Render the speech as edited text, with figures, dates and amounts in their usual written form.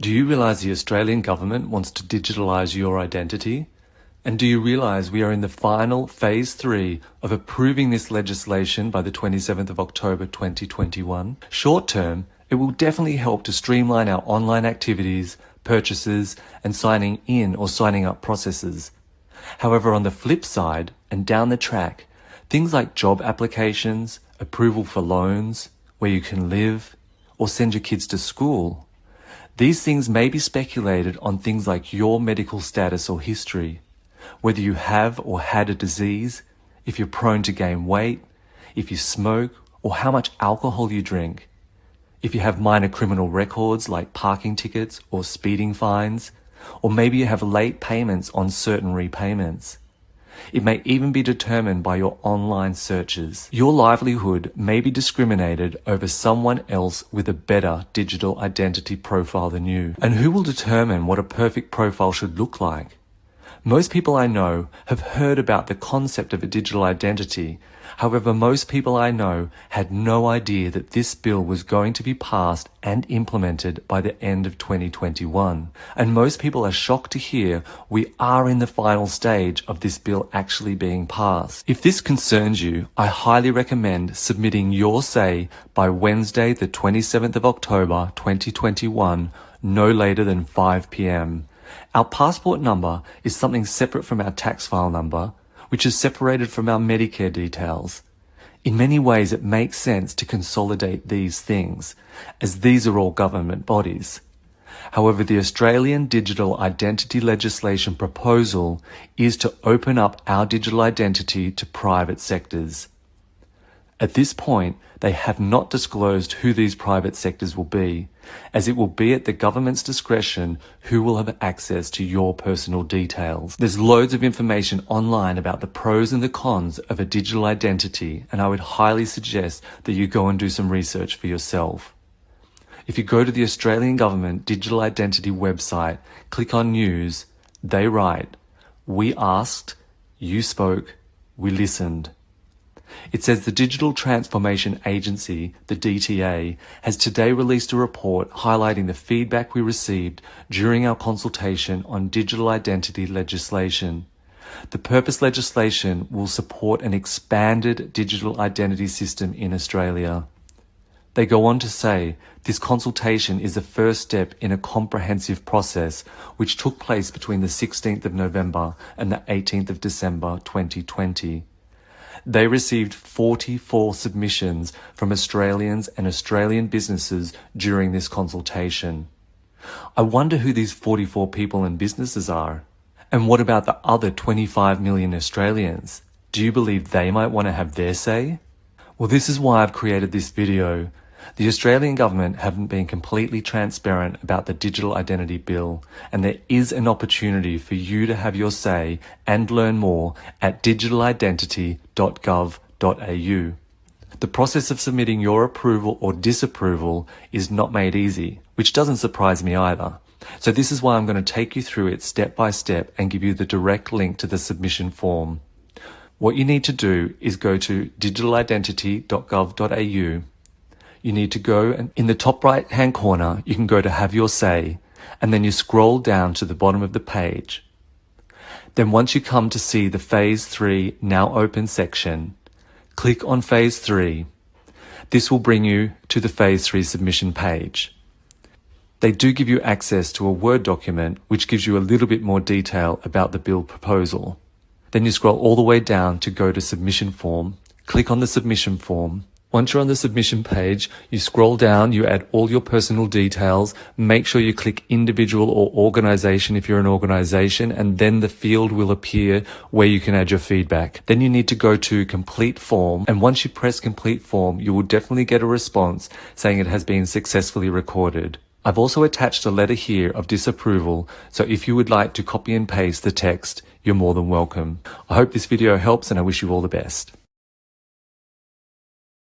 Do you realise the Australian government wants to digitalise your identity? And do you realise we are in the final phase 3 of approving this legislation by the 27th of October 2021? Short term, it will definitely help to streamline our online activities, purchases, and signing in or signing up processes. However, on the flip side, and down the track, things like job applications, approval for loans, where you can live, or send your kids to school, these things may be speculated on things like your medical status or history, whether you have or had a disease, if you're prone to gain weight, if you smoke, or how much alcohol you drink, if you have minor criminal records like parking tickets or speeding fines, or maybe you have late payments on certain repayments. It may even be determined by your online searches. Your livelihood may be discriminated over someone else with a better digital identity profile than you. And who will determine what a perfect profile should look like? Most people I know have heard about the concept of a digital identity. However, most people I know had no idea that this bill was going to be passed and implemented by the end of 2021. And most people are shocked to hear we are in the final stage of this bill actually being passed. If this concerns you, I highly recommend submitting your say by Wednesday, the 27th of October, 2021, no later than 5 p.m. Our passport number is something separate from our tax file number, which is separated from our Medicare details. In many ways, it makes sense to consolidate these things, as these are all government bodies. However, the Australian digital identity legislation proposal is to open up our digital identity to private sectors. At this point, they have not disclosed who these private sectors will be, as it will be at the government's discretion who will have access to your personal details. There's loads of information online about the pros and the cons of a digital identity, and I would highly suggest that you go and do some research for yourself. If you go to the Australian Government Digital Identity website, click on News, they write, "We asked, you spoke, we listened." It says the Digital Transformation Agency, the DTA, has today released a report highlighting the feedback we received during our consultation on digital identity legislation. The purpose legislation will support an expanded digital identity system in Australia. They go on to say, this consultation is the first step in a comprehensive process which took place between the 16th of November and the 18th of December 2020. They received 44 submissions from Australians and Australian businesses during this consultation. I wonder who these 44 people and businesses are. And what about the other 25 million Australians? Do you believe they might want to have their say? Well, this is why I've created this video. The Australian government haven't been completely transparent about the Digital Identity Bill, and there is an opportunity for you to have your say and learn more at digitalidentity.gov.au. The process of submitting your approval or disapproval is not made easy, which doesn't surprise me either. So this is why I'm going to take you through it step by step and give you the direct link to the submission form. What you need to do is go to digitalidentity.gov.au. You need to go, and in the top right hand corner, you can go to have your say, and then you scroll down to the bottom of the page. Then once you come to see the phase 3 now open section, click on phase 3. This will bring you to the phase 3 submission page. They do give you access to a Word document which gives you a little bit more detail about the bill proposal. Then you scroll all the way down to go to submission form, click on the submission form. Once you're on the submission page, you scroll down, you add all your personal details, make sure you click individual or organization if you're an organization, and then the field will appear where you can add your feedback. Then you need to go to complete form, and once you press complete form, you will definitely get a response saying it has been successfully recorded. I've also attached a letter here of disapproval, so if you would like to copy and paste the text, you're more than welcome. I hope this video helps, and I wish you all the best.